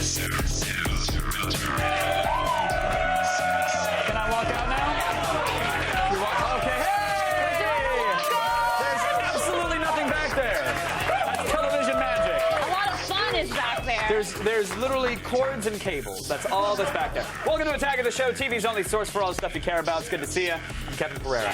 Can I walk out now? Okay, hey! There's absolutely nothing back there. That's television magic. A lot of fun is back there. There's literally cords and cables. That's all that's back there. Welcome to Attack of the Show, TV's only source for all the stuff you care about. It's good to see you. I'm Kevin Pereira.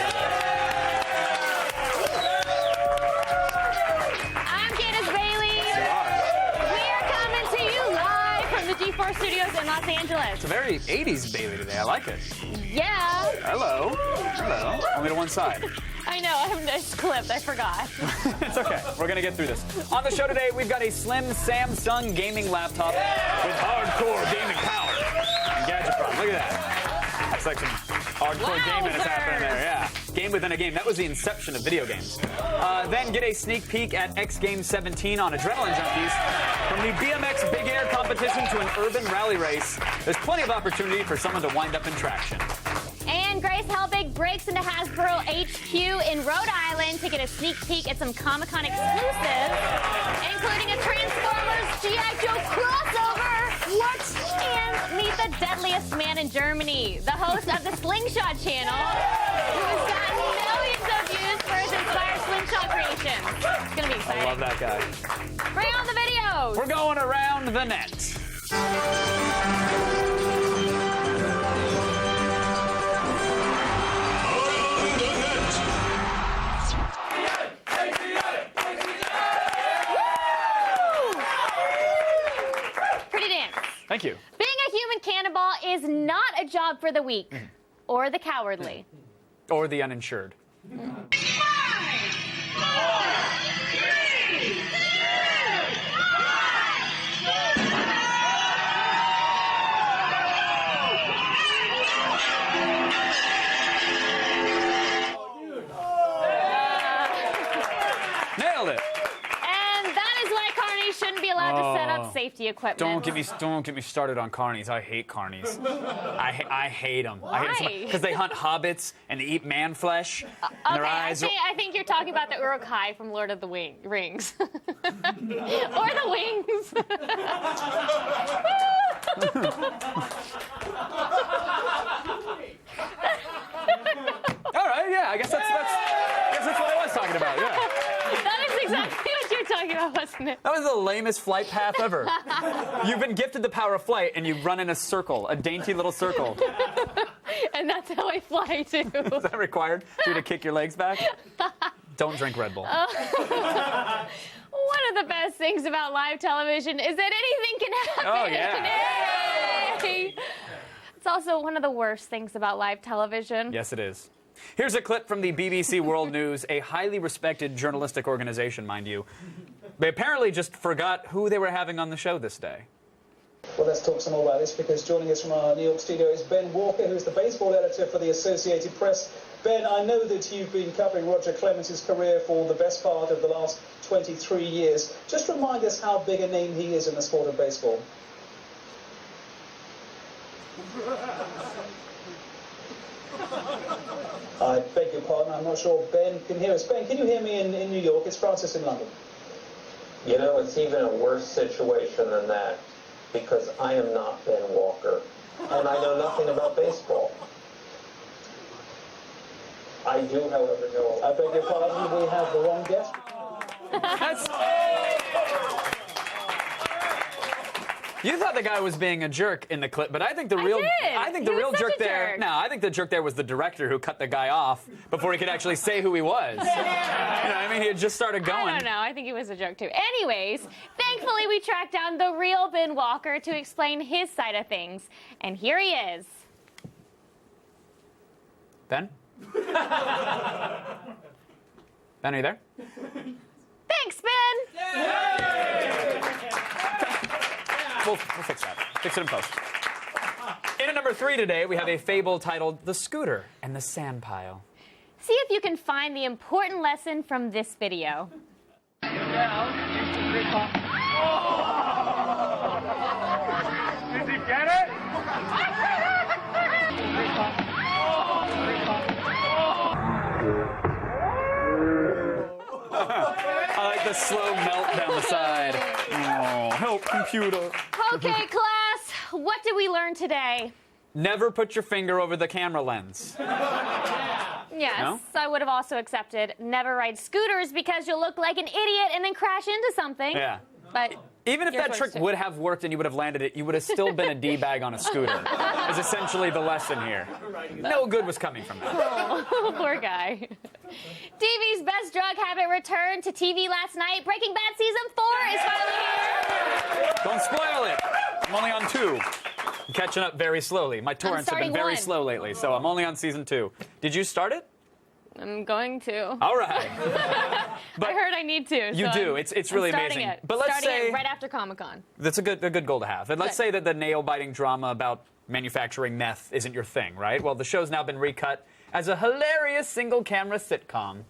I'm Candace Bailey. We are coming to you live from the G4 Studios in Los Angeles. It's a very 80s Bailey today. I like it. Yeah. Hello. Hello. Only to one side. I know, I'm just clipped. I forgot. It's okay. We're going to get through this. On the show today, we've got a slim Samsung gaming laptop with hardcore gaming power and gadget prop. Look at that. That's like some hardcore gaming that's happening there. Yeah. Game within a game. That was the inception of video games. Then get a sneak peek at X Games 17 on Adrenaline Junkies. From the BMX Big Air competition to an urban rally race, there's plenty of opportunity for someone to wind up in traction. And Grace Helbig breaks into Hasbro HQ in Rhode Island to get a sneak peek at some Comic-Con exclusives, including a Transformers G.I. Joe crossover. What? And meet the deadliest man in Germany, the host of the Slingshot channel, who's gotten millions of views for his inspired Slingshot creations. It's gonna be exciting. I love that guy. Bring on the videos. We're going around the net. Pretty dance. Thank you. Being a human cannonball is not a job for the weak or the cowardly. Or the uninsured. Nailed it. And that is why carnies shouldn't be allowed to set up safety equipment. Don't get me started on carnies. I hate carnies. I hate them. Why? Because they hunt hobbits and they eat man flesh. And their eyes I think you're talking about the Uruk-hai from Lord of the Rings. Or the Wings. All right, yeah. I guess that's what I was talking about. Yeah. That is exactly what you're talking about, wasn't it? That was the lamest flight path ever. You've been gifted the power of flight, and you run in a circle, a dainty little circle. And that's how I fly, too. Is that required for you to kick your legs back? Don't drink Red Bull. One of the best things about live television is that anything can happen. Oh, yeah. Yay! It's also one of the worst things about live television. Yes, it is. Here's a clip from the BBC World News, a highly respected journalistic organization, mind you. They apparently just forgot who they were having on the show this day. Well, let's talk some more about this, because joining us from our New York studio is Ben Walker, who's the baseball editor for the Associated Press. Ben, I know that you've been covering Roger Clemens' career for the best part of the last 23 years. Just remind us how big a name he is in the sport of baseball. I beg your pardon, I'm not sure Ben can hear us. Ben, can you hear me in New York? It's Francis in London. You know, it's even a worse situation than that, because I am not Ben Walker, and I know nothing about baseball. I do, however, know... I beg your pardon, we have the wrong guest. You thought the guy was being a jerk in the clip, but I think the real jerk there. No, I think the jerk there was the director who cut the guy off before he could actually say who he was. You know what I mean? He had just started going. I don't know. I think he was a joke too. Anyways, thankfully we tracked down the real Ben Walker to explain his side of things, and here he is. Ben? Ben, are you there? Thanks, Ben. We'll fix that. Fix it in post. In at number 3 today, we have a fable titled The Scooter and the Sandpile. See if you can find the important lesson from this video. Did you get it? I like the slow melt down the side. Oh, Help, computer. Okay, class, what did we learn today? Never put your finger over the camera lens. Yes, No? I would have also accepted never ride scooters because you'll look like an idiot and then crash into something. Yeah. But Even if Your that choice, trick too. would have worked and you would have landed it, you would have still been a D-bag on a scooter. Is essentially the lesson here. No good was coming from that. Oh, poor guy. TV's best drug habit returned to TV last night. Breaking Bad Season 4 is finally here. Don't spoil it. I'm only on 2. I'm catching up very slowly. My torrents have been starting very 1. slow lately, so I'm only on season 2. Did you start it? I'm going to. All right. I heard I need to. You so do. I'm- It's really I'm starting amazing. It. But let's starting say it right after Comic-Con. that's a good goal to have. And let's Good. say that the nail-biting drama about manufacturing meth isn't your thing, right? Well, the show's now been recut as a hilarious single-camera sitcom.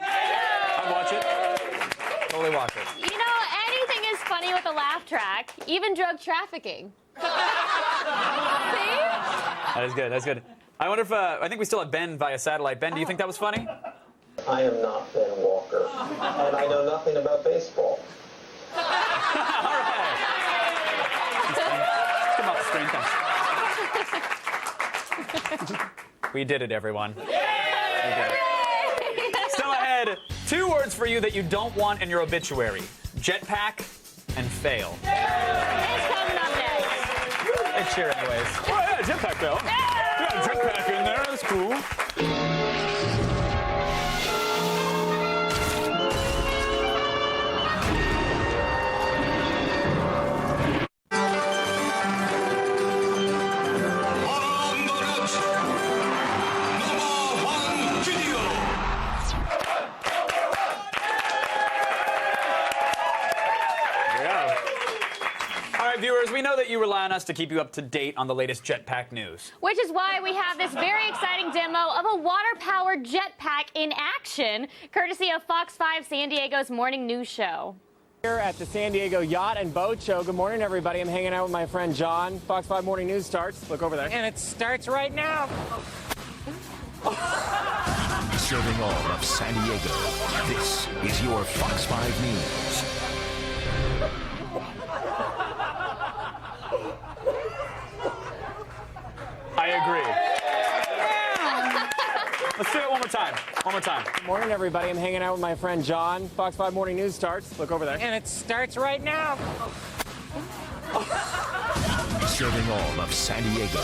I'd watch it. Totally watch it. You know, anything is funny with a laugh track, even drug trafficking. See? That is good. That's good. I wonder if I think we still have Ben via satellite. Ben, do you think that was funny? I am not Ben Walker, and I know nothing about baseball. All right. Come off the screen. Thanks. We did it, everyone. We did it. Still ahead, 2 words for you that you don't want in your obituary: jetpack and fail. It's coming up next. They cheer anyways. Oh yeah, jetpack fail. Yeah, jetpack in there. That's cool. On the net, #1 video. Yeah. All right, viewers, we know that you rely on us to keep you up to date on the latest jetpack news. Which is why we have this very exciting demo of a water-powered jetpack in action, courtesy of Fox 5 San Diego's morning news show. Here at the San Diego Yacht and Boat Show. Good morning, everybody. I'm hanging out with my friend John. Fox 5 Morning News starts. Look over there. And it starts right now. Serving all of San Diego, this is your Fox 5 News. I agree. Let's do it one more time. One more time. Good morning, everybody. I'm hanging out with my friend John. Fox 5 Morning News starts. Look over there. And it starts right now. Serving all of San Diego, I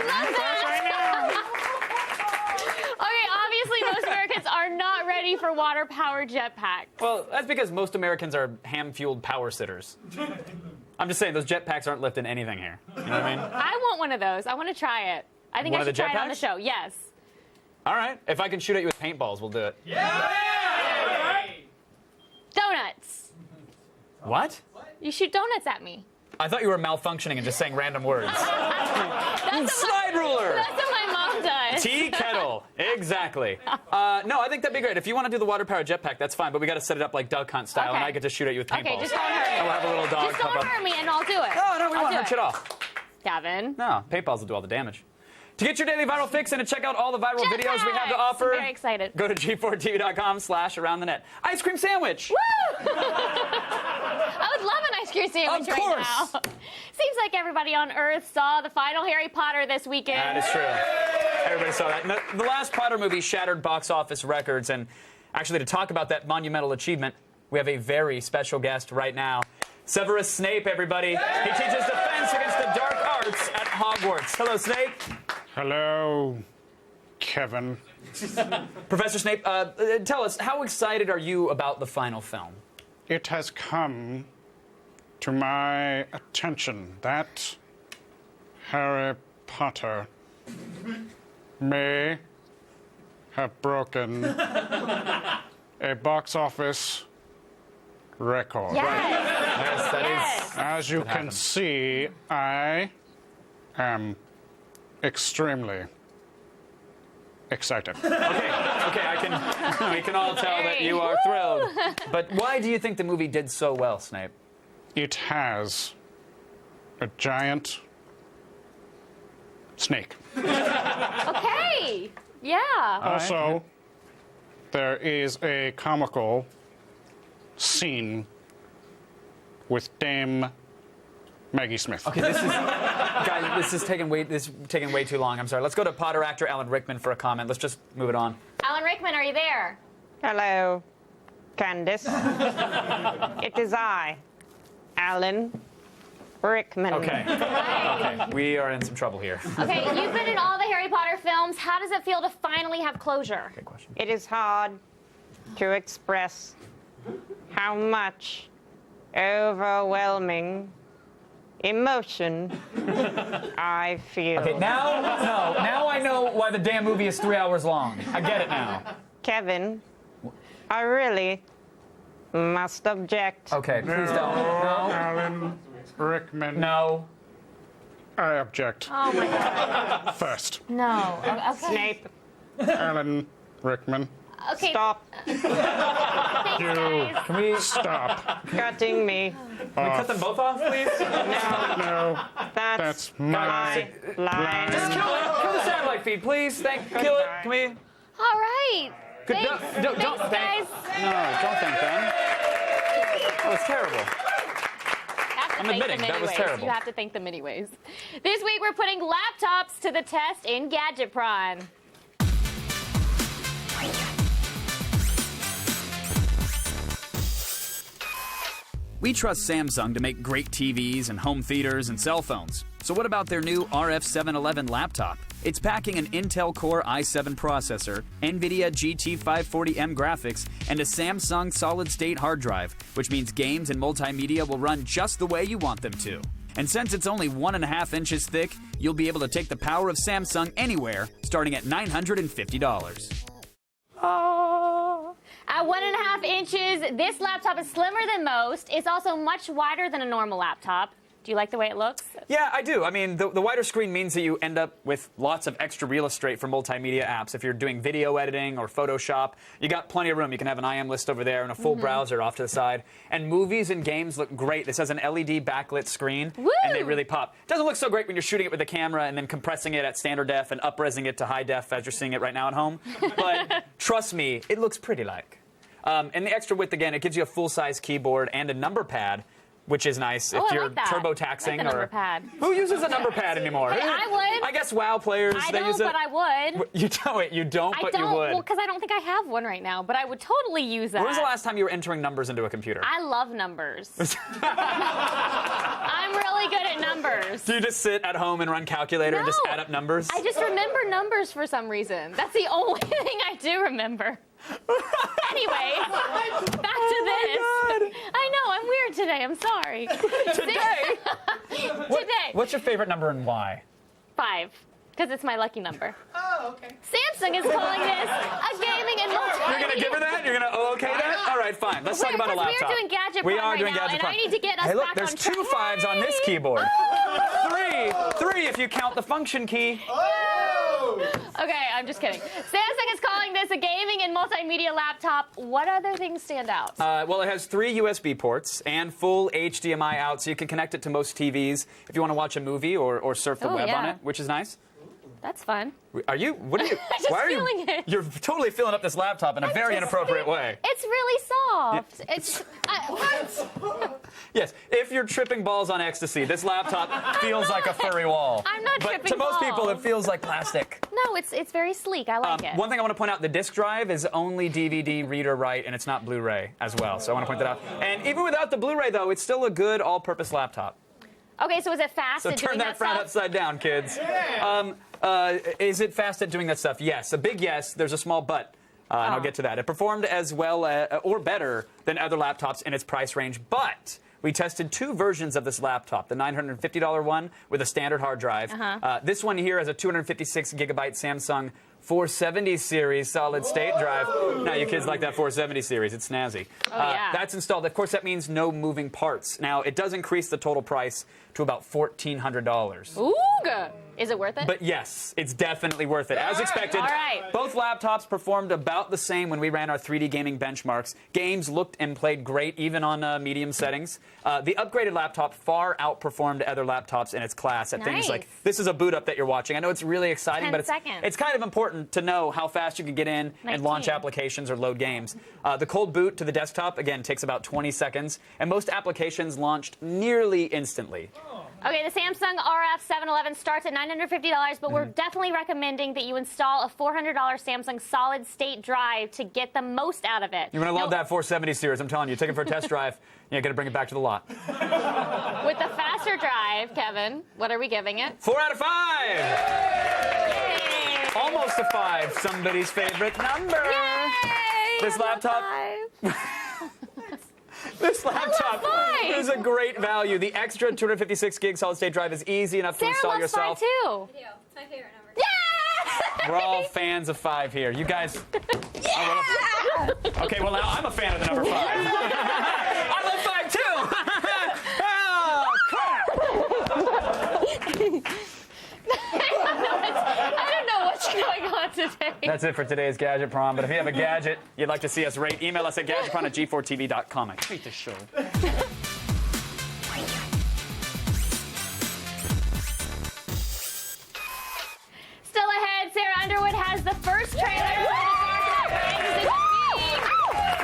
love that! Okay, obviously most Americans are not ready for water-powered jetpacks. Well, that's because most Americans are ham-fueled power sitters. I'm just saying, those jetpacks aren't lifting anything here. You know what I mean? I want one of those. I want to try it. I think One I of should the try it on the jetpacks? show. Yes. All right. If I can shoot at you with paintballs, we'll do it. Donuts. What? You shoot donuts at me. I thought you were malfunctioning and just saying random words. Slide ruler! That's what my mom does. Tea kettle. Exactly. No, I think that'd be great. If you want to do the water-powered jetpack, that's fine, but we got to set it up like Duck Hunt style, Okay. and I get to shoot at you with paintballs. Okay, just don't hurt me. And we'll have a little dog Just pop don't up. hurt me and I'll do it. No, we I'll won't do hurt you it. at all. Gavin. No, paintballs will do all the damage. To get your daily viral fix and to check out all the viral videos we have to Jetpacks! offer, I'm very excited. go to g4tv.com/aroundthenet. Ice cream sandwich. Woo! I would love an ice cream sandwich Of course. right now. Seems like everybody on Earth saw the final Harry Potter this weekend. That is true. Everybody saw that. And the last Potter movie shattered box office records, and actually to talk about that monumental achievement, we have a very special guest right now. Severus Snape, everybody. He teaches defense against the dark arts at Hogwarts. Hello, Snape. Hello, Kevin. Professor Snape, tell us, how excited are you about the final film? It has come to my attention that Harry Potter may have broken a box office record. Yes. Yes, As you can see, I am extremely excited. Okay, we can all tell that you are thrilled. But why do you think the movie did so well, Snape? It has a giant snake. Okay. Yeah. Also, there is a comical scene with Dame Maggie Smith. Okay, this is taking way too long. I'm sorry. Let's go to Potter actor Alan Rickman for a comment. Let's just move it on. Alan Rickman, are you there? Hello, Candace. It is I, Alan Rickman. Okay, we are in some trouble here. Okay, you've been in all the Harry Potter films. How does it feel to finally have closure? Good question. It is hard to express how much overwhelming emotion I feel. Okay, now I know why the damn movie is 3 hours long. I get it now. Kevin, I really must object. Okay, please don't. No. Alan Rickman. No. I object. Oh my God. First. No. Okay. Snape, Alan Rickman. Okay. stop Thanks, guys. Can we Stop. cutting me. cut them both off, please? No, That's that's my my line. Just kill it. Kill the satellite feed, please. Kill it. Can we? All right. Good, Thanks, don't thanks, guys. No, don't thank them. That was terrible. I'm admitting, that was terrible. You have to thank them anyways. This week we're putting laptops to the test in Gadgetron. We trust Samsung to make great TVs and home theaters and cell phones. So what about their new RF711 laptop? It's packing an Intel Core i7 processor, NVIDIA GT540M graphics, and a Samsung solid-state hard drive, which means games and multimedia will run just the way you want them to. And since it's only 1.5 inches thick, you'll be able to take the power of Samsung anywhere, starting at $950. At 1.5 inches, this laptop is slimmer than most. It's also much wider than a normal laptop. Do you like the way it looks? Yeah, I do. I mean, the wider screen means that you end up with lots of extra real estate for multimedia apps. If you're doing video editing or Photoshop, you got plenty of room. You can have an IM list over there and a full browser off to the side. And movies and games look great. This has an LED backlit screen, and they really pop. It doesn't look so great when you're shooting it with a camera and then compressing it at standard def and up-resing it to high def as you're seeing it right now at home. But trust me, it looks pretty like. And the extra width, again, it gives you a full-size keyboard and a number pad, which is nice if you're turbo-taxing. I like the number pad. Who uses a number pad anymore? Hey, I would. I guess WoW players, I they don't, use it. but I would. You don't, you don't, but you would. Well, because I don't think I have one right now, but I would totally use that. When was the last time you were entering numbers into a computer? I love numbers. I'm really good at numbers. Do you just sit at home and run calculator and just add up numbers? I just remember numbers for some reason. That's the only thing I do remember. Anyway, back to this. I know, I'm weird today. I'm sorry. Today. What's your favorite number and why? 5, because it's my lucky number. Oh, okay. Samsung is calling this a gaming and multimedia. You're going to give her that? You're going to okay that? All right, fine. Let's talk about a laptop. We're doing Gadgetron We are right doing now, Gadgetron. and I need to get us hey, look, back there's on track. 2 5s on this keyboard. 3 if you count the function key. Okay, I'm just kidding. Samsung is calling this a gaming and multimedia laptop. What other things stand out? Well, it has 3 USB ports and full HDMI out, so you can connect it to most TVs if you want to watch a movie or surf the web on it, which is nice. That's fun. Are you? What are you? Just why are you? feeling it. You're totally filling up this laptop in a very inappropriate way. It's really soft. It's what? Yes, if you're tripping balls on ecstasy, this laptop feels like a furry wall. I'm not but tripping to most balls. people, it feels like plastic. No, it's very sleek. I like it. One thing I want to point out, the disk drive is only DVD reader write, and it's not Blu-ray as well. So I want to point that out. And even without the Blu-ray, though, it's still a good all-purpose laptop. Okay, so is it fast So at turn doing that frown stuff? upside down, kids. Is it fast at doing that stuff? Yes. A big yes. There's a small but. And I'll get to that. It performed as well or better than other laptops in its price range, but we tested two versions of this laptop, the $950 one with a standard hard drive. This one here has a 256 gigabyte Samsung 470 series solid state drive. Now, you kids like that 470 series. It's snazzy. yeah. That's installed. Of course, that means no moving parts. Now, it does increase the total price to about $1,400. Ooh, good. Is it worth it? But yes, it's definitely worth it. As expected, All right. both laptops performed about the same when we ran our 3D gaming benchmarks. Games looked and played great, even on medium settings. The upgraded laptop far outperformed other laptops in its class at things like, Nice. this is a boot up that you're watching. I know it's really exciting, 10 but seconds. it's kind of important to know how fast you can get in and launch 19. applications or load games. The cold boot to the desktop, again, takes about 20 seconds, and most applications launched nearly instantly. Okay, the Samsung RF711 starts at $950, but we're definitely recommending that you install a $400 Samsung solid-state drive to get the most out of it. You're going to love that 470 series, I'm telling you. Take it for a test drive, you're going to bring it back to the lot. With the faster drive, Kevin, what are we giving it? 4 out of 5! Yay! Almost a 5, somebody's favorite number. Yay! This I love laptop- 5. This laptop five. is a great value. The extra 256 gig solid state drive is easy enough to Sarah install loves yourself. 5 too. It's my favorite number. Yeah! We're all fans of 5 here. You guys. Okay, well now I'm a fan of the number 5. I love 5 too. Oh, crap. I don't know what's going on today. That's it for today's Gadget Prom. But if you have a gadget you'd like to see us rate, email us at gadgetprom@g4tv.com. I hate this show. Still ahead, Sarah Underwood has the first trailer for the Dark Knight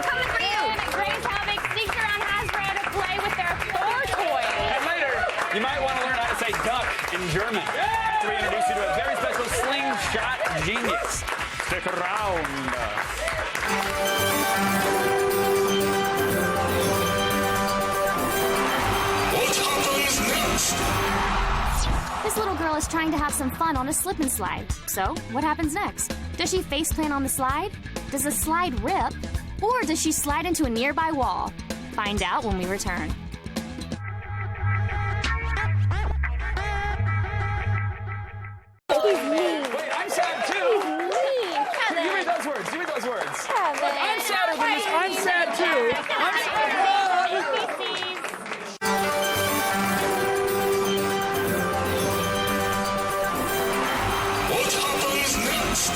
Coming for you. And Grace Helbig sneaks around Hasbro to play with their Thor toys. And later, you might want to learn how to say duck in German. After we introduce you to a very special slingshot genius. Stick around. What happens next? This little girl is trying to have some fun on a slip and slide. So, what happens next? Does she faceplant on the slide? Does the slide rip? Or does she slide into a nearby wall? Find out when we return. Wait, I'm sad too. You read those words. You read those words. I'm sadder than this. I'm sad too. I'm What happens next?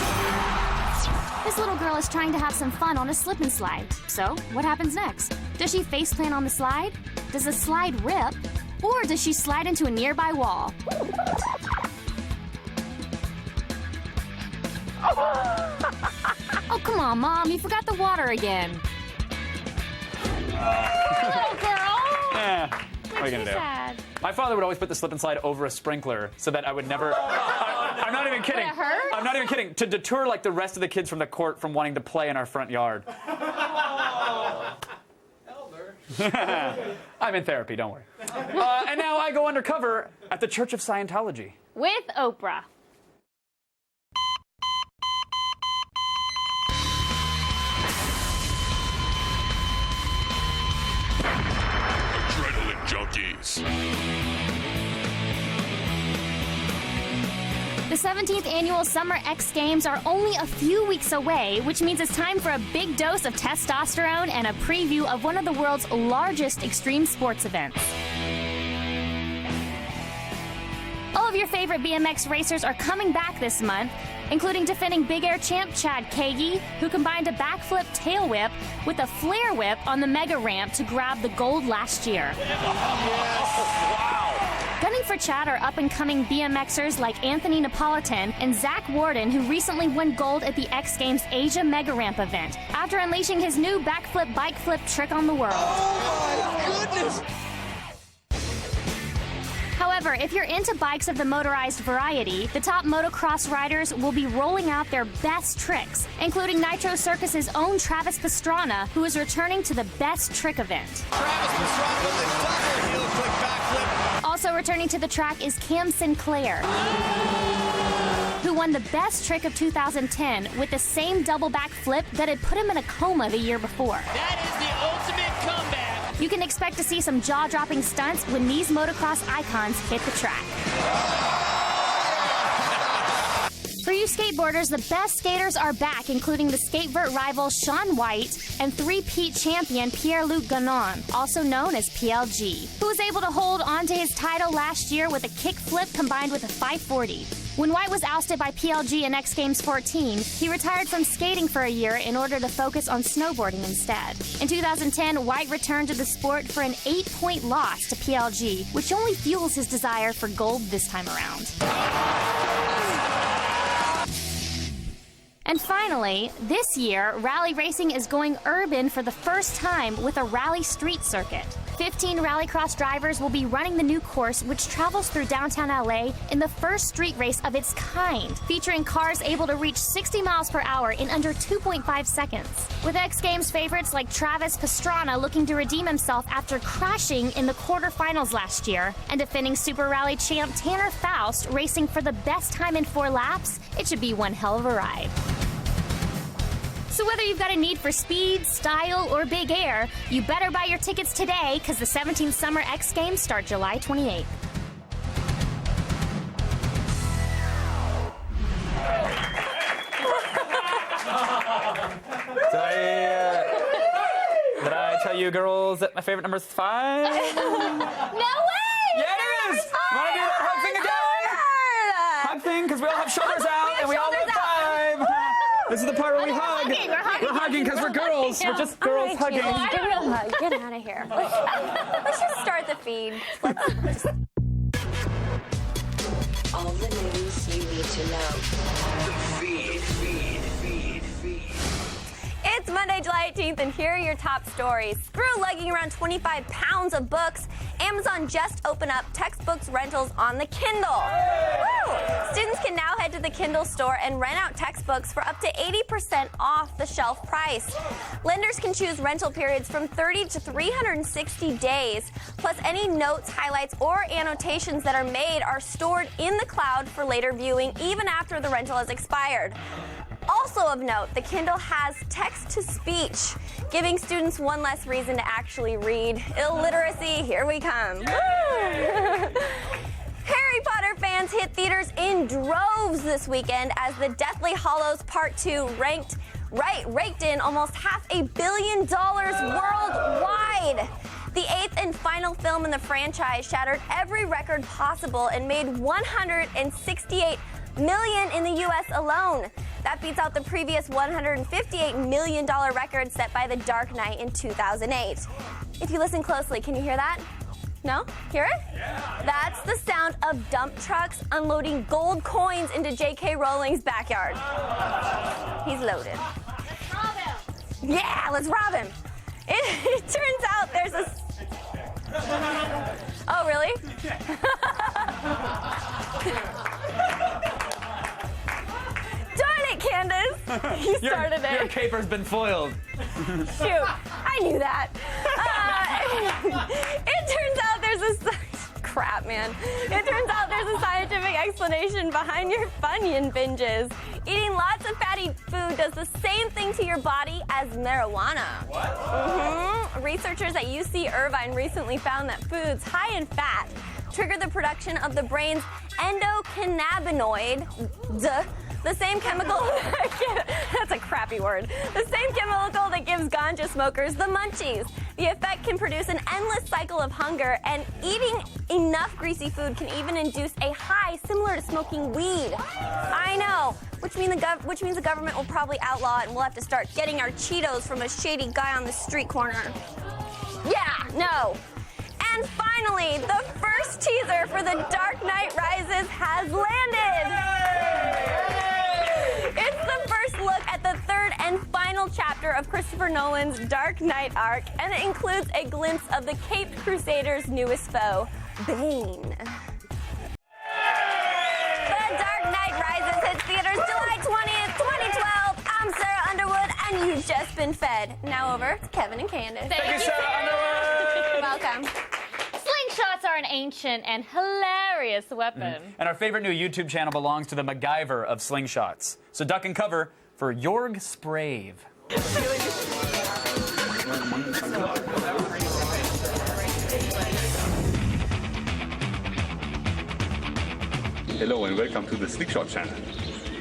This little girl is trying to have some fun on a slip and slide. So, what happens next? Does she faceplant on the slide? Does the slide rip? Or does she slide into a nearby wall? Oh, come on, Mom. You forgot the water again. Little girl. Yeah. What are you gonna do? Sad. My father would always put the slip and slide over a sprinkler so that I would never. I'm not even kidding. Would it hurt? I'm not even kidding. To deter like the rest of the kids from the court from wanting to play in our front yard. I'm in therapy. Don't worry. And now I go undercover at the Church of Scientology. With Oprah. Adrenaline junkies. The 17th annual Summer X Games are only a few weeks away, which means it's time for a big dose of testosterone and a preview of one of the world's largest extreme sports events. All of your favorite BMX racers are coming back this month, including defending Big Air champ Chad Kagi, who combined a backflip tail whip with a flare whip on the mega ramp to grab the gold last year. Gunning for Chad are up-and-coming BMXers like Anthony Napolitan and Zach Warden, who recently won gold at the X Games Asia Mega Ramp event after unleashing his new backflip bike flip trick on the world. Oh my goodness! However, if you're into bikes of the motorized variety, the top motocross riders will be rolling out their best tricks, including Nitro Circus's own Travis Pastrana, who is returning to the best trick event. Travis Pastrana with a double heel click backflip. Also returning to the track is Cam Sinclair, who won the best trick of 2010 with the same double back flip that had put him in a coma the year before. That is the ultimate comeback. You can expect to see some jaw-dropping stunts when these motocross icons hit the track. For you skateboarders, the best skaters are back, including the Skatevert rival Shaun White and three-peat champion Pierre-Luc Gagnon, also known as PLG, who was able to hold onto his title last year with a kickflip combined with a 540. When White was ousted by PLG in X Games 14, he retired from skating for a year in order to focus on snowboarding instead. In 2010, White returned to the sport for an 8-point loss to PLG, which only fuels his desire for gold this time around. And finally, this year, rally racing is going urban for the first time with a rally street circuit. 15 rallycross drivers will be running the new course, which travels through downtown LA in the first street race of its kind, featuring cars able to reach 60 miles per hour in under 2.5 seconds. With X Games favorites like Travis Pastrana looking to redeem himself after crashing in the quarterfinals last year, and defending Super Rally champ Tanner Faust racing for the best time in 4 laps, it should be one hell of a ride. So whether you've got a need for speed, style, or big air, you better buy your tickets today because the 17th Summer X Games start July 28th. Did I tell you girls that my favorite number is 5? No way! Yeah, it is! Want to do that hug thing again? Hug thing, because we all have shoulders out and we all love 5. This is the part where we hug. We're hugging because we're girls. We're just girls hugging. Give me a hug. Get out of here. Let's just start the feed. All the news you need to know. The feed. It's Monday, July 18th, and here are your top stories. Screw lugging around 25 pounds of books. Amazon just opened up textbooks rentals on the Kindle. Woo! Students can now head to the Kindle store and rent out textbooks for up to 80% off the shelf price. Lenders can choose rental periods from 30 to 360 days. Plus, any notes, highlights, or annotations that are made are stored in the cloud for later viewing, even after the rental has expired. Also of note, the Kindle has text-to-speech, giving students one less reason to actually read. Illiteracy, here we come. Harry Potter fans hit theaters in droves this weekend as the Deathly Hallows Part 2 raked in almost $500 million worldwide. The 8th and final film in the franchise shattered every record possible and made $168 million in the U.S. alone. That beats out the previous $158 million record set by The Dark Knight in 2008. If you listen closely, can you hear that? No? Hear it? Yeah. That's the sound of dump trucks unloading gold coins into J.K. Rowling's backyard. He's loaded. Let's rob him. Yeah, let's rob him. It turns out there's a... Oh, really? Darn it, Candace! You started it. Your caper's been foiled. Shoot, I knew that. It turns out there's a... Crap, man. It turns out there's a scientific explanation behind your Funyun binges. Eating lots of fatty food does the same thing to your body as marijuana. What? Mm-hmm. Researchers at UC Irvine recently found that foods high in fat trigger the production of the brain's endocannabinoid, the same chemical, that's a crappy word, the same chemical that gives ganja smokers the munchies. The effect can produce an endless cycle of hunger, and eating enough greasy food can even induce a high similar to smoking weed. I know, which means the government will probably outlaw it, and we'll have to start getting our Cheetos from a shady guy on the street corner. Yeah, no. And finally, the first teaser for The Dark Knight Rises has landed. It's the first look at the third and final chapter of Christopher Nolan's Dark Knight arc, and it includes a glimpse of the Caped Crusader's newest foe, Bane. The Dark Knight Rises hits theaters July 20th, 2012. I'm Sarah Underwood, and you've just been fed. Now over to Kevin and Candace. Thank you, Sarah Underwood. Welcome. Slingshots are an ancient and hilarious weapon. And our favorite new YouTube channel belongs to the MacGyver of slingshots. So duck and cover for Jorg Sprave. Hello and welcome to the Slingshot channel.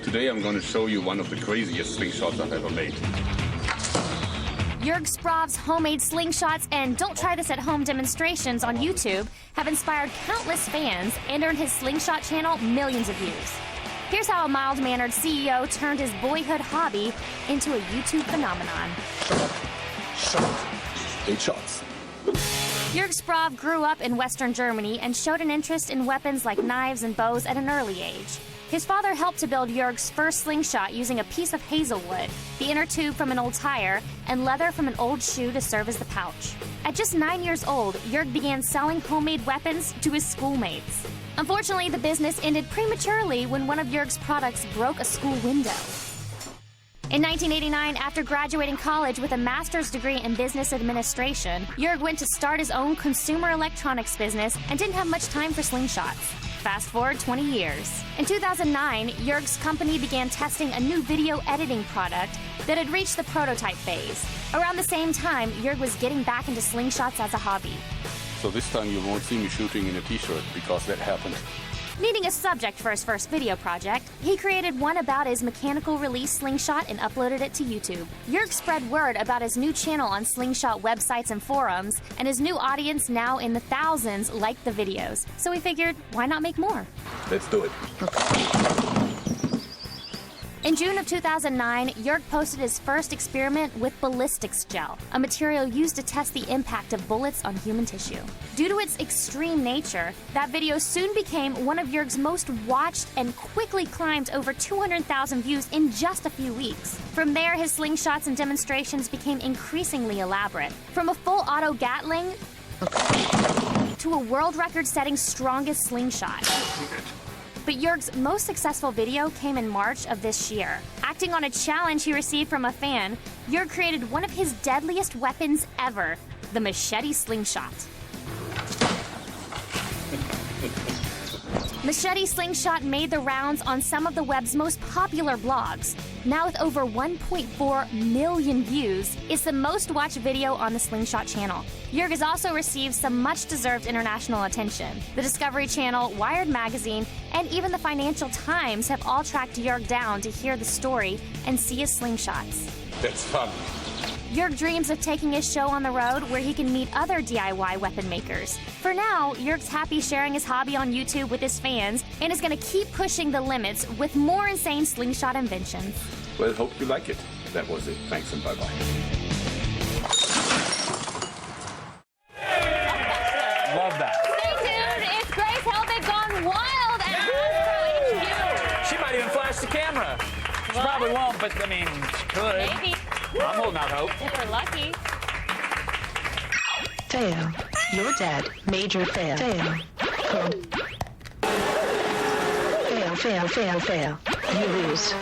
Today I'm going to show you one of the craziest slingshots I've ever made. Jörg Sprov's homemade slingshots and don't try this at home demonstrations on YouTube have inspired countless fans and earned his Slingshot channel millions of views. Here's how a mild-mannered CEO turned his boyhood hobby into a YouTube phenomenon. 8 shots. Jörg Sprov grew up in Western Germany and showed an interest in weapons like knives and bows at an early age. His father helped to build Jörg's first slingshot using a piece of hazelwood, the inner tube from an old tire, and leather from an old shoe to serve as the pouch. At just 9 years old, Jörg began selling homemade weapons to his schoolmates. Unfortunately, the business ended prematurely when one of Jörg's products broke a school window. In 1989, after graduating college with a master's degree in business administration, Jörg went to start his own consumer electronics business and didn't have much time for slingshots. Fast forward 20 years. In 2009, Jörg's company began testing a new video editing product that had reached the prototype phase. Around the same time, Jörg was getting back into slingshots as a hobby. So this time you won't see me shooting in a t-shirt because that happened. Needing a subject for his first video project, he created one about his mechanical release slingshot and uploaded it to YouTube. Jörg spread word about his new channel on slingshot websites and forums, and his new audience, now in the thousands, liked the videos. So he figured, why not make more? Let's do it. In June of 2009, Jörg posted his first experiment with ballistics gel, a material used to test the impact of bullets on human tissue. Due to its extreme nature, that video soon became one of Jörg's most watched and quickly climbed over 200,000 views in just a few weeks. From there, his slingshots and demonstrations became increasingly elaborate. From a full auto Gatling to a world record-setting strongest slingshot. But Jörg's most successful video came in March of this year. Acting on a challenge he received from a fan, Jörg created one of his deadliest weapons ever, the machete slingshot. Machete slingshot made the rounds on some of the web's most popular blogs. Now with over 1.4 million views, it's the most watched video on the Slingshot channel. Jörg has also received some much-deserved international attention. The Discovery Channel, Wired Magazine, and even the Financial Times have all tracked Jörg down to hear the story and see his slingshots. That's fun. Jörg dreams of taking his show on the road where he can meet other DIY weapon makers. For now, Jörg's happy sharing his hobby on YouTube with his fans and is going to keep pushing the limits with more insane slingshot inventions. Well, hope you like it. That was it. Thanks and bye-bye. Love that. Stay tuned. It's Grace Helbig gone wild at Hasbro HQ. She might even flash the camera. She probably won't, but I mean, she could. Maybe. I'm holding out hope. If we're lucky. Fail. You're dead. Major fail. Fail. Fail, fail, fail, fail. You lose.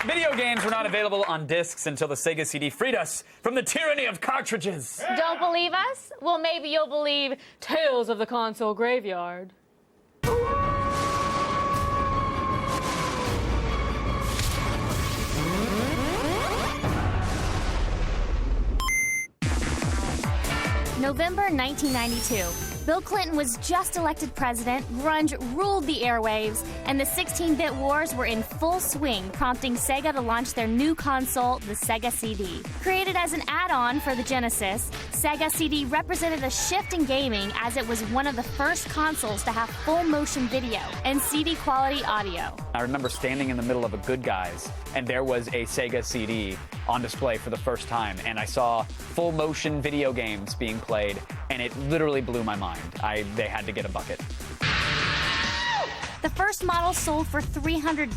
Video games were not available on discs until the Sega CD freed us from the tyranny of cartridges. Don't believe us? Well, maybe you'll believe Tales of the Console Graveyard. November 1992. Bill Clinton was just elected president, grunge ruled the airwaves, and the 16-bit wars were in full swing, prompting Sega to launch their new console, the Sega CD. Created as an add-on for the Genesis, Sega CD represented a shift in gaming as it was one of the first consoles to have full motion video and CD-quality audio. I remember standing in the middle of a Good Guys, and there was a Sega CD on display for the first time, and I saw full motion video games being played, and it literally blew my mind. They had to get a bucket. The first model sold for $300,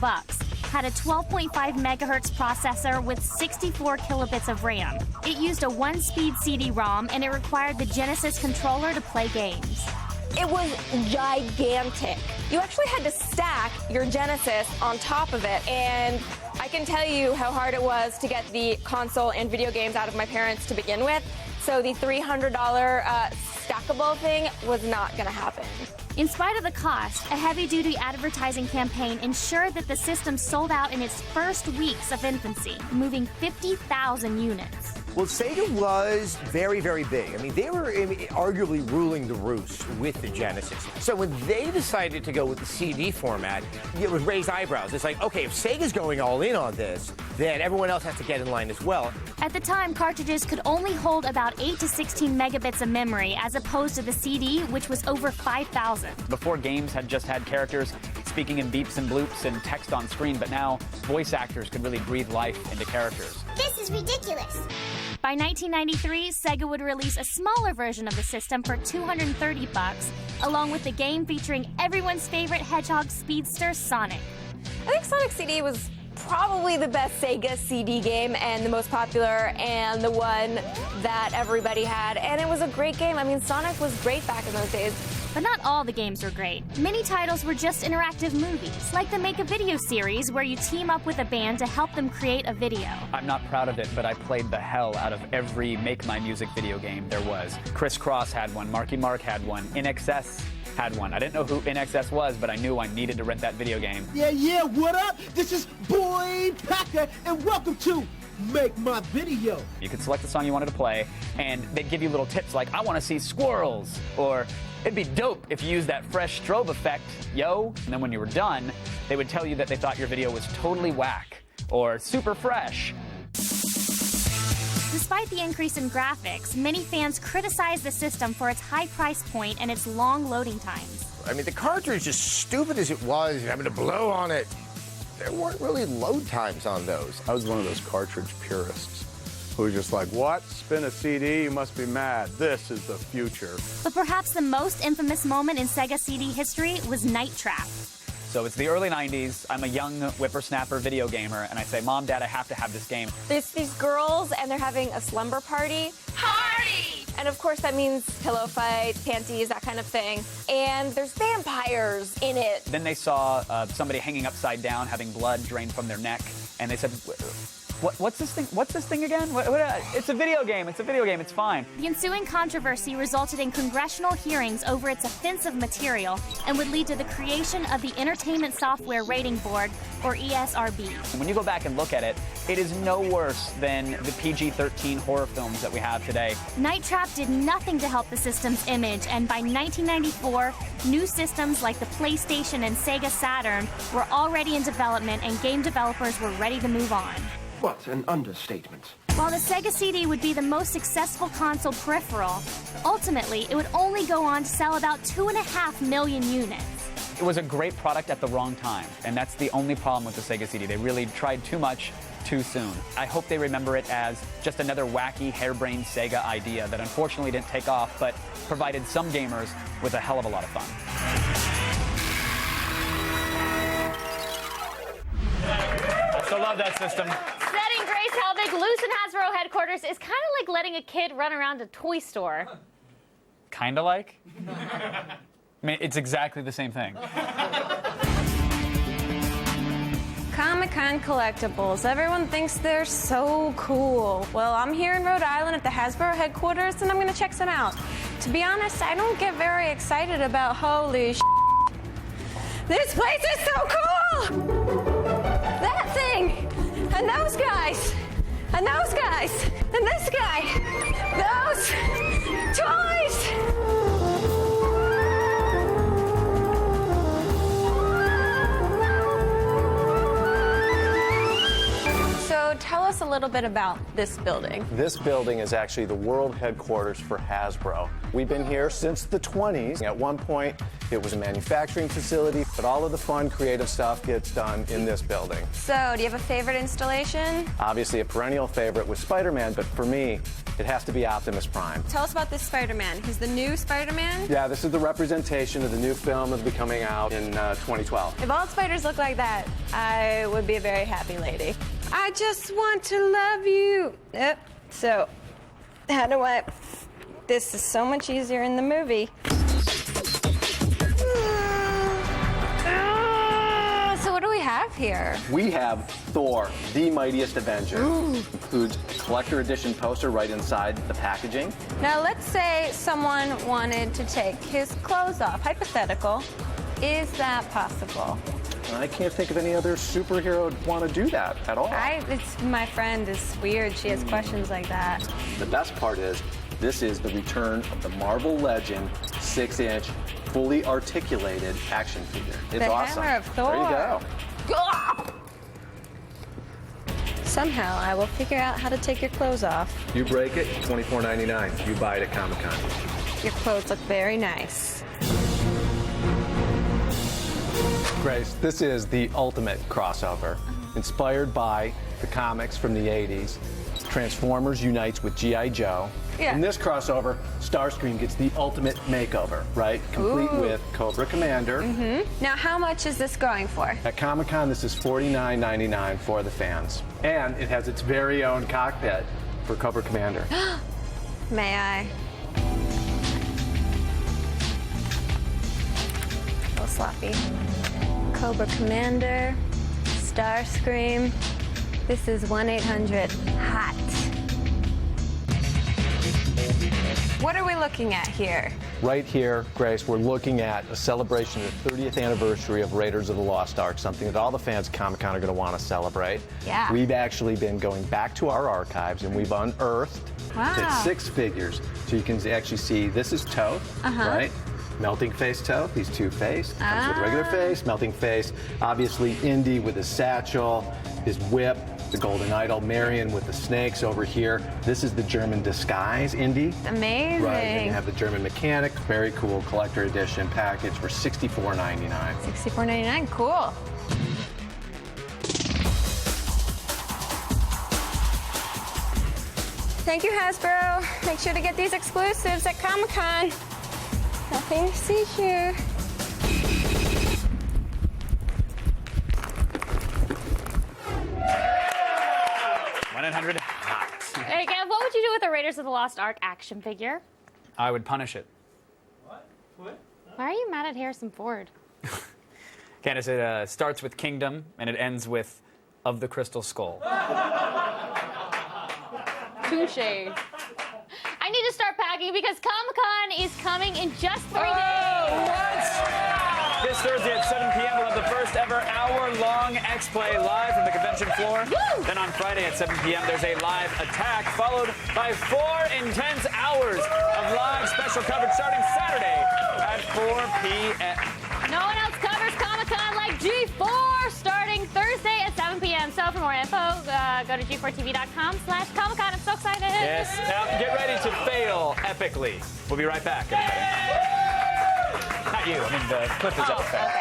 had a 12.5 megahertz processor with 64 kilobits of RAM. It used a 1-speed CD-ROM, and it required the Genesis controller to play games. It was gigantic. You actually had to stack your Genesis on top of it, and I can tell you how hard it was to get the console and video games out of my parents to begin with. So the $300 stackable thing was not going to happen. In spite of the cost, a heavy-duty advertising campaign ensured that the system sold out in its first weeks of infancy, moving 50,000 units. Well, Sega was very, very big. I mean, they were arguably ruling the roost with the Genesis. So when they decided to go with the CD format, it was raised eyebrows. It's like, okay, if Sega's going all in on this, then everyone else has to get in line as well. At the time, cartridges could only hold about 8 to 16 megabits of memory, as opposed to the CD, which was over 5,000. Before, games had just had characters speaking in beeps and bloops and text on screen, but now voice actors could really breathe life into characters. This is ridiculous. By 1993, Sega would release a smaller version of the system for $230, along with the game featuring everyone's favorite hedgehog speedster, Sonic. I think Sonic CD was probably the best Sega CD game and the most popular and the one that everybody had. And it was a great game. I mean, Sonic was great back in those days. But not all the games were great. Many titles were just interactive movies, like the Make a Video series, where you team up with a band to help them create a video. I'm not proud of it, but I played the hell out of every Make My Music video game there was. Criss Cross had one, Marky Mark had one, NXS had one. I didn't know who NXS was, but I knew I needed to rent that video game. Yeah, what up? This is Boyd Packer, and welcome to Make My Video. You could select the song you wanted to play, and they'd give you little tips like, I want to see squirrels, or it'd be dope if you used that fresh strobe effect, yo. And then when you were done, they would tell you that they thought your video was totally whack, or super fresh. Despite the increase in graphics, many fans criticized the system for its high price point and its long loading times. I mean, the cartridge, as stupid as it was, having to blow on it, there weren't really load times on those. I was one of those cartridge purists who was just like, what? Spin a CD? You must be mad. This is the future. But perhaps the most infamous moment in Sega CD history was Night Trap. So it's the early 90s. I'm a young whippersnapper video gamer, and I say, Mom, Dad, I have to have this game. There's these girls, and they're having a slumber party. Party! And of course, that means pillow fight, panties, that kind of thing. And there's vampires in it. Then they saw somebody hanging upside down, having blood drain from their neck, and they said, What's this thing? What's this thing again? It's a video game. It's a video game. It's fine. The ensuing controversy resulted in congressional hearings over its offensive material and would lead to the creation of the Entertainment Software Rating Board, or ESRB. When you go back and look at it, it is no worse than the PG-13 horror films that we have today. Night Trap did nothing to help the system's image, and by 1994, new systems like the PlayStation and Sega Saturn were already in development, and game developers were ready to move on. What an understatement. While the Sega CD would be the most successful console peripheral, ultimately it would only go on to sell about 2.5 million units. It was a great product at the wrong time, and that's the only problem with the Sega CD. They really tried too much too soon. I hope they remember it as just another wacky, harebrained Sega idea that unfortunately didn't take off, but provided some gamers with a hell of a lot of fun. I still love that system. Setting Grace Helbig loose in Hasbro headquarters is kind of like letting a kid run around a toy store. Kinda like? I mean, it's exactly the same thing. Comic-Con collectibles. Everyone thinks they're so cool. Well, I'm here in Rhode Island at the Hasbro headquarters, and I'm going to check some out. To be honest, I don't get very excited about holy sh**. This place is so cool! That thing! And those guys! And those guys! And this guy! Those toys! So tell us a little bit about this building. This building is actually the world headquarters for Hasbro. We've been here since the 20s. At one point, it was a manufacturing facility, but all of the fun, creative stuff gets done in this building. So, do you have a favorite installation? Obviously, a perennial favorite was Spider-Man, but for me, it has to be Optimus Prime. Tell us about this Spider-Man. He's the new Spider-Man? Yeah, this is the representation of the new film that'll be coming out in 2012. If all spiders look like that, I would be a very happy lady. I just want to love you. Yep. So, how do I... This is so much easier in the movie. So what do we have here? We have Thor, the mightiest Avenger. Includes a collector edition poster right inside the packaging. Now, let's say someone wanted to take his clothes off. Hypothetical. Is that possible? I can't think of any other superhero would want to do that at all. My friend is weird. She has questions like that. The best part is, this is the return of the Marvel Legend 6-inch, fully articulated action figure. It's the awesome. Hammer of Thor. There you go. Somehow I will figure out how to take your clothes off. You break it, $24.99. You buy it at Comic-Con. Your clothes look very nice. Grace, this is the ultimate crossover. Inspired by the comics from the 80s, Transformers unites with G.I. Joe. Yeah. In this crossover, Starscream gets the ultimate makeover, right? Complete with Cobra Commander. Now, how much is this going for? At Comic-Con, this is $49.99 for the fans. And it has its very own cockpit for Cobra Commander. May I? A little sloppy. Cobra Commander, Starscream. This is 1-800-HOT. What are we looking at here? Right here, Grace, we're looking at a celebration of the 30th anniversary of Raiders of the Lost Ark, something that all the fans of Comic-Con are going to want to celebrate. Yeah. We've actually been going back to our archives, and we've unearthed Wow. 6 figures. So you can actually see this is Toth, right? Melting face Toth, he's two-faced. Comes with regular face, melting face. Obviously, Indy with his satchel, his whip, the Golden Idol, Marion with the snakes over here. This is the German disguise, Indy. Amazing. Right, and you have the German mechanic, very cool collector edition package for $64.99. $64.99, cool. Thank you, Hasbro. Make sure to get these exclusives at Comic-Con. Nothing to see here. Hey, Gav, what would you do with a Raiders of the Lost Ark action figure? I would punish it. Why are you mad at Harrison Ford? Candace, it starts with Kingdom and it ends with Of the Crystal Skull. Touche. I need to start packing because Comic-Con is coming in just 3 days. This Thursday at 7 p.m. we'll have the first ever hour-long X-Play live from the convention floor. Then on Friday at 7 p.m. there's a live attack followed by 4 intense hours of live special coverage starting Saturday at 4 p.m. No one else covers Comic-Con like G4 starting Thursday at 7 p.m. So for more info, go to g4tv.com/Comic-Con. I'm so excited. Yes, now get ready to fail epically. We'll be right back, everybody. Not you, I mean the clip is up there.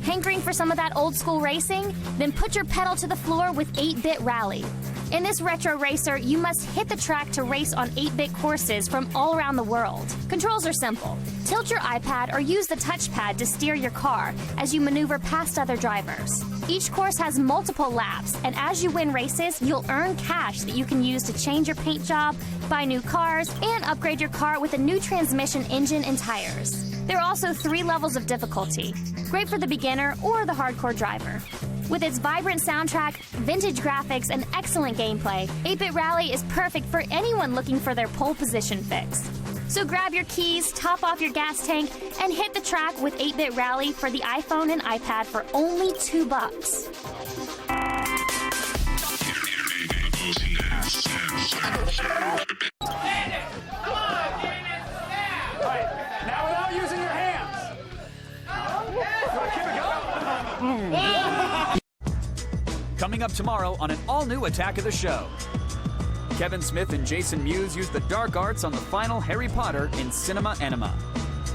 Hankering for some of that old school racing? Then put your pedal to the floor with 8-Bit Rally. In this retro racer, you must hit the track to race on 8-bit courses from all around the world. Controls are simple. Tilt your iPad or use the touchpad to steer your car as you maneuver past other drivers. Each course has multiple laps, and as you win races, you'll earn cash that you can use to change your paint job, buy new cars, and upgrade your car with a new transmission, engine, and tires. There are also 3 levels of difficulty, great for the beginner or the hardcore driver. With its vibrant soundtrack, vintage graphics, and excellent gameplay, 8-Bit Rally is perfect for anyone looking for their pole position fix. So grab your keys, top off your gas tank, and hit the track with 8-Bit Rally for the iPhone and iPad for only $2. Now without using your hands. Coming up tomorrow on an all-new Attack of the Show. Kevin Smith and Jason Mewes use the dark arts on the final Harry Potter in Cinema Enema.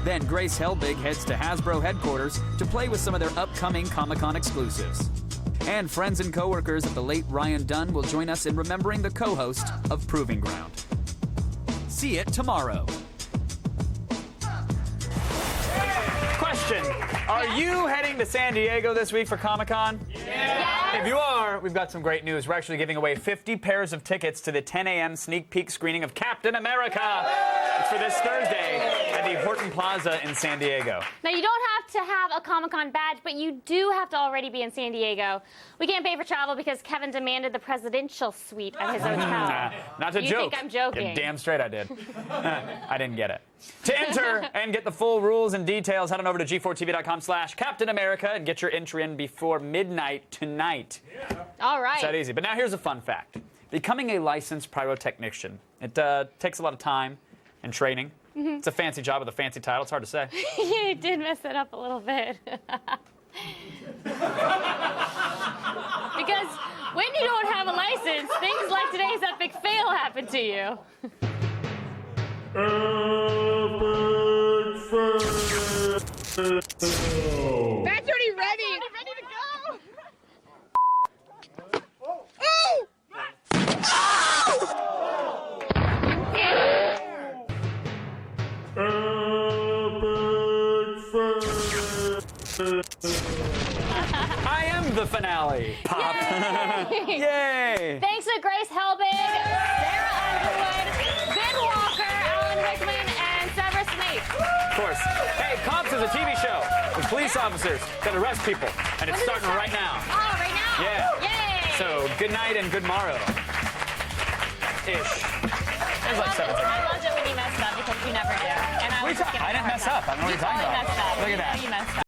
Then Grace Helbig heads to Hasbro headquarters to play with some of their upcoming Comic-Con exclusives. And friends and coworkers of the late Ryan Dunn will join us in remembering the co-host of Proving Ground. See it tomorrow. Question: are you heading to San Diego this week for Comic-Con? Yeah. If you are, we've got some great news. We're actually giving away 50 pairs of tickets to the 10 a.m. sneak peek screening of Captain America. It's for this Thursday at at the Horton Plaza in San Diego. Now, you don't have to have a Comic-Con badge, but you do have to already be in San Diego. We can't pay for travel because Kevin demanded the presidential suite at his hotel. Not to you joke. think I'm joking? You're damn straight I did. I didn't get it. To enter and get the full rules and details, head on over to g4tv.com/Captain America and get your entry in before midnight tonight. All right. It's that easy. But now here's a fun fact. Becoming a licensed pyrotechnician, it takes a lot of time and training. Mhm. It's a fancy job with a fancy title. It's hard to say. You did mess it up a little bit. Because when you don't have a license, things like today's epic fail happen to you. That's already ready. Ready to go. I am the finale. Pop. Yay. Thanks to Grace Helbig, Sarah Underwood, Ben Walker, Alan Rickman, and Severus Snape. Of course. Hey, Cops is a TV show with police officers that arrest people, and it's starting right now. Oh, right now? Yeah. Yay. So good night and good morrow. Ish. There's like 7 seconds. I loved it when you messed up because you never do. And I was just gonna I didn't mess up. I don't know what you're talking about. You totally messed up. Look at You know that. you messed up.